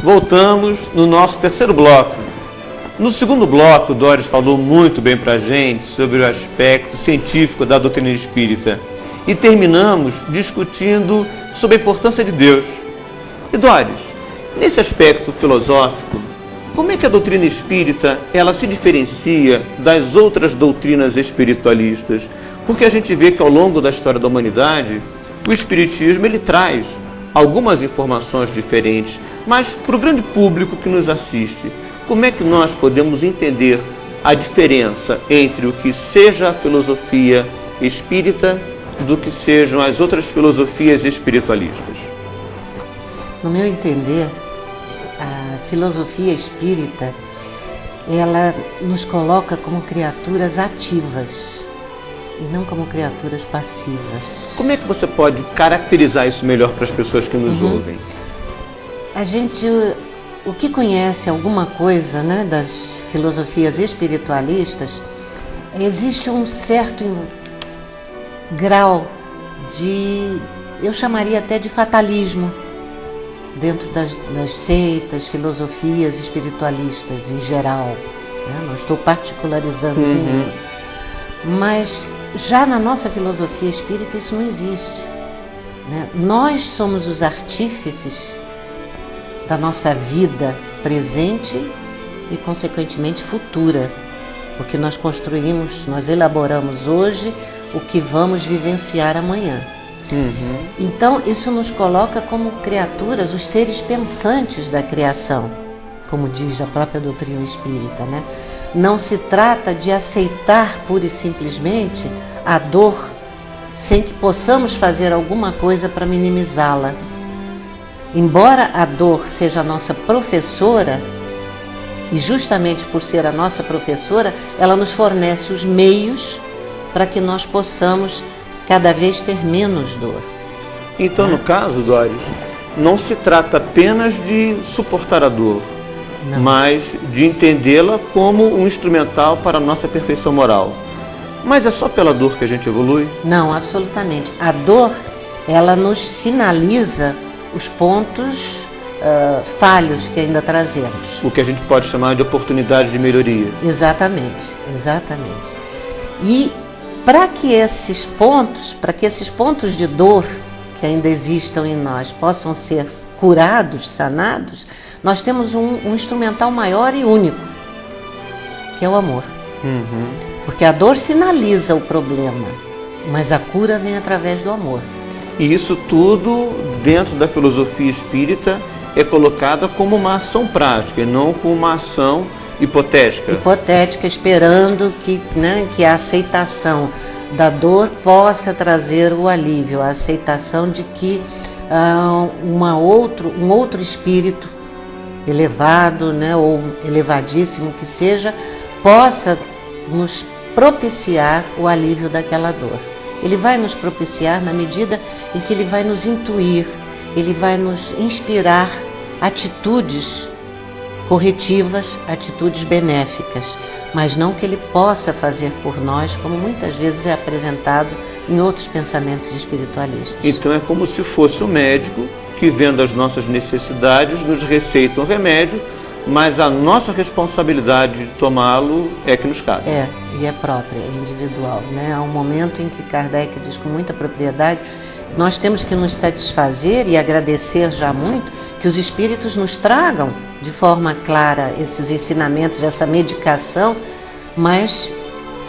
Voltamos no nosso terceiro bloco. No segundo bloco, o Doris falou muito bem para a gente sobre o aspecto científico da doutrina espírita. E terminamos discutindo sobre a importância de Deus. E Doris, nesse aspecto filosófico, como é que a doutrina espírita ela se diferencia das outras doutrinas espiritualistas? Porque a gente vê que ao longo da história da humanidade, o espiritismo ele traz algumas informações diferentes, mas para o grande público que nos assiste, como é que nós podemos entender a diferença entre o que seja a filosofia espírita do que sejam as outras filosofias espiritualistas? No meu entender, a filosofia espírita, ela nos coloca como criaturas ativas e não como criaturas passivas. Como é que você pode caracterizar isso melhor para as pessoas que nos ouvem? A gente, o que conhece alguma coisa, né, das filosofias espiritualistas, existe um certo grau de, eu chamaria até de fatalismo, dentro das seitas, filosofias espiritualistas em geral. Né? Não estou particularizando nenhuma. Mas já na nossa filosofia espírita isso não existe. Né? Nós somos os artífices da nossa vida presente e, consequentemente, futura. Porque nós construímos, nós elaboramos hoje o que vamos vivenciar amanhã. Então, isso nos coloca como criaturas, os seres pensantes da criação, como diz a própria doutrina espírita, né? Não se trata de aceitar pura e simplesmente a dor sem que possamos fazer alguma coisa para minimizá-la. Embora a dor seja a nossa professora, e justamente por ser a nossa professora, ela nos fornece os meios para que nós possamos cada vez ter menos dor. Então, no caso, Doris, não se trata apenas de suportar a dor, mas de entendê-la como um instrumental para a nossa perfeição moral. Mas é só pela dor que a gente evolui? Não, absolutamente. A dor, ela nos sinaliza os pontos falhos que ainda trazemos. O que a gente pode chamar de oportunidade de melhoria. Exatamente, exatamente. E para que esses pontos de dor que ainda existam em nós possam ser curados, sanados, nós temos um instrumental maior e único, que é o amor. Porque a dor sinaliza o problema, mas a cura vem através do amor. E isso tudo, dentro da filosofia espírita, é colocada como uma ação prática e não como uma ação hipotética. Hipotética, esperando que a aceitação da dor possa trazer o alívio, a aceitação de que um outro espírito elevado, né, ou elevadíssimo que seja, possa nos propiciar o alívio daquela dor. Ele vai nos propiciar na medida em que ele vai nos intuir, ele vai nos inspirar atitudes corretivas, atitudes benéficas, mas não que ele possa fazer por nós, como muitas vezes é apresentado em outros pensamentos espiritualistas. Então é como se fosse o médico que, vendo as nossas necessidades, nos receita um remédio, mas a nossa responsabilidade de tomá-lo é que nos cabe. E é própria, é individual, né? Há um momento em que Kardec diz com muita propriedade, nós temos que nos satisfazer e agradecer já muito que os espíritos nos tragam de forma clara esses ensinamentos, essa medicação, mas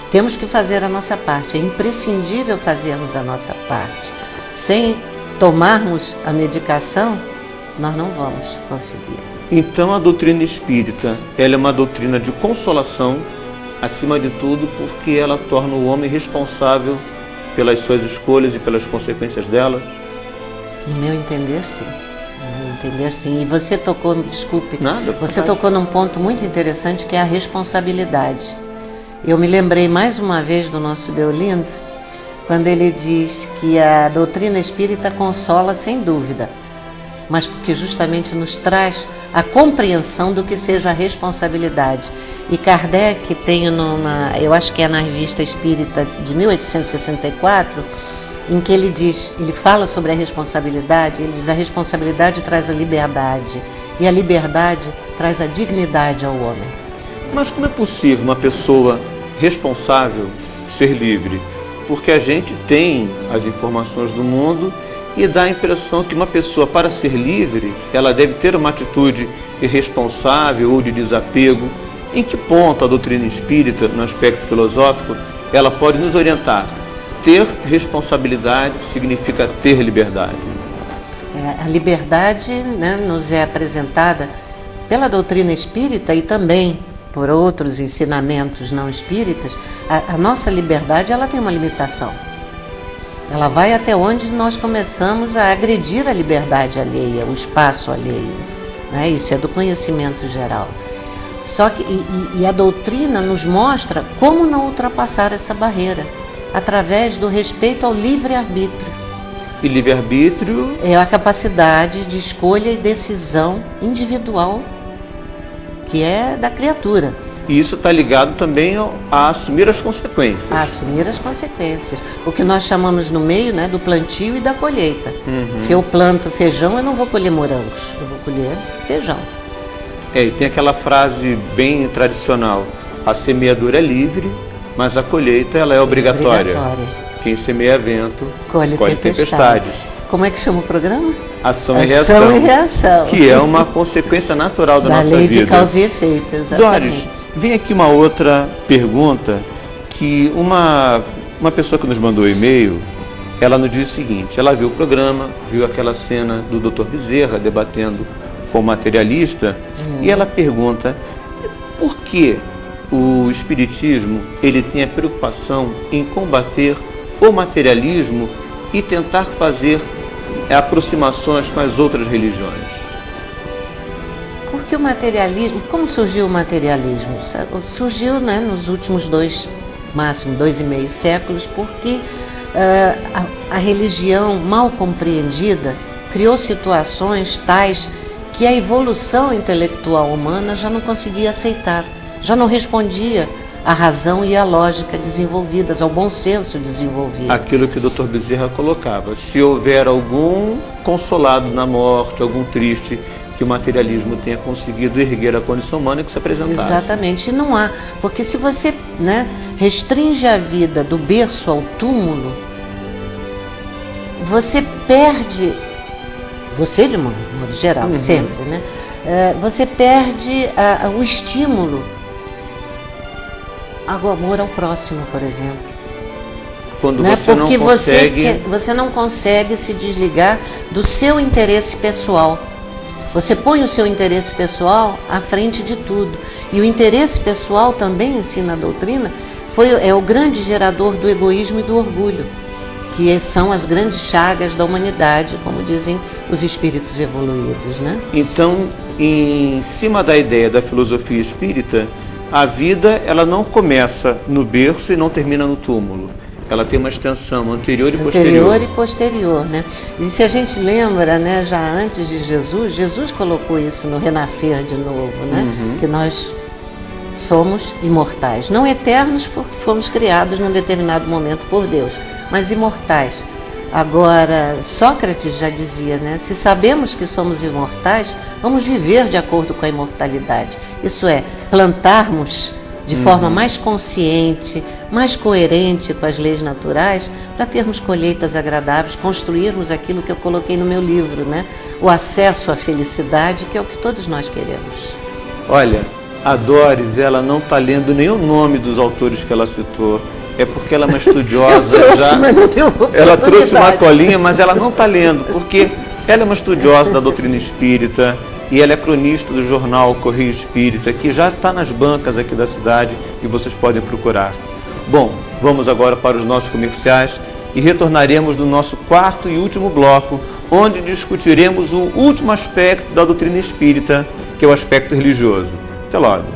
temos que fazer a nossa parte, é imprescindível fazermos a nossa parte. Sem tomarmos a medicação, nós não vamos conseguir. Então a doutrina espírita, ela é uma doutrina de consolação, acima de tudo, porque ela torna o homem responsável pelas suas escolhas e pelas consequências delas? No meu entender, sim. No meu entender, sim. E você tocou, desculpe, você tocou num ponto muito interessante que é a responsabilidade. Eu me lembrei mais uma vez do nosso Deolindo, quando ele diz que a doutrina espírita consola sem dúvida, mas porque justamente nos traz a compreensão do que seja a responsabilidade. E Kardec tem, eu acho que é na Revista Espírita de 1864, em que ele fala sobre a responsabilidade, ele diz: a responsabilidade traz a liberdade, E a liberdade traz a dignidade ao homem. Mas como é possível uma pessoa responsável ser livre? Porque a gente tem as informações do mundo e dá a impressão que uma pessoa, para ser livre, ela deve ter uma atitude irresponsável ou de desapego. Em que ponto a doutrina espírita, no aspecto filosófico, ela pode nos orientar? Ter responsabilidade significa ter liberdade. A liberdade, né, nos é apresentada pela doutrina espírita e também por outros ensinamentos não espíritas. A nossa liberdade, ela tem uma limitação. Ela vai até onde nós começamos a agredir a liberdade alheia, o espaço alheio, né? Isso é do conhecimento geral. Só que a doutrina nos mostra como não ultrapassar essa barreira, através do respeito ao livre-arbítrio. E livre-arbítrio é a capacidade de escolha e decisão individual que é da criatura. E isso está ligado também a assumir as consequências. A assumir as consequências. O que nós chamamos no meio, né, do plantio e da colheita. Se eu planto feijão, eu não vou colher morangos, eu vou colher feijão. E tem aquela frase bem tradicional: a semeadura é livre, mas a colheita ela é obrigatória. Quem semeia vento, colhe tempestades. Como é que chama o programa? Ação e reação. Ação e reação. Que é uma consequência natural da nossa vida. Da lei de causa e efeito, exatamente. Doris, vem aqui uma outra pergunta que uma pessoa que nos mandou um e-mail, ela nos diz o seguinte: ela viu o programa, viu aquela cena do Dr. Bezerra debatendo com o materialista, e ela pergunta por que o Espiritismo ele tem a preocupação em combater o materialismo e tentar fazer aproximações com as outras religiões. Porque o materialismo, como surgiu o materialismo? Surgiu, né, nos últimos máximo 2,5 séculos, porque a religião mal compreendida criou situações tais que a evolução intelectual humana já não conseguia aceitar, já não respondia à razão e à lógica desenvolvidas, ao bom senso desenvolvido. Aquilo que o Dr. Bezerra colocava: se houver algum consolado na morte, algum triste, que o materialismo tenha conseguido erguer a condição humana que se apresentasse. Exatamente, e não há, porque se você, né, restringe a vida do berço ao túmulo, você perde, você de modo geral, sempre, né? Você perde o estímulo ao amor ao próximo, por exemplo. Quando né? você Porque não consegue... você não consegue se desligar do seu interesse pessoal. Você põe o seu interesse pessoal à frente de tudo. E o interesse pessoal também, ensina a doutrina, é o grande gerador do egoísmo e do orgulho, que são as grandes chagas da humanidade, como dizem os espíritos evoluídos, né? Então, em cima da ideia da filosofia espírita, a vida ela não começa no berço e não termina no túmulo. Ela tem uma extensão anterior e posterior. Anterior e posterior, né? E se a gente lembra, né, já antes de Jesus colocou isso no renascer de novo, né? Que nós somos imortais. Não eternos porque fomos criados num determinado momento por Deus, mas imortais. Agora, Sócrates já dizia, né? Se sabemos que somos imortais, vamos viver de acordo com a imortalidade. Isso é, plantarmos de forma mais consciente, mais coerente com as leis naturais, para termos colheitas agradáveis, construirmos aquilo que eu coloquei no meu livro, né? O acesso à felicidade, que é o que todos nós queremos. Olha, a Doris, ela não está lendo nenhum nome dos autores que ela citou. É porque ela é uma estudiosa. Ela trouxe uma colinha, mas ela não está lendo, porque ela é uma estudiosa da doutrina espírita e ela é cronista do jornal Correio Espírita, que já está nas bancas aqui da cidade e vocês podem procurar. Bom, vamos agora para os nossos comerciais e retornaremos no nosso quarto e último bloco, onde discutiremos o último aspecto da doutrina espírita, que é o aspecto religioso. Até logo.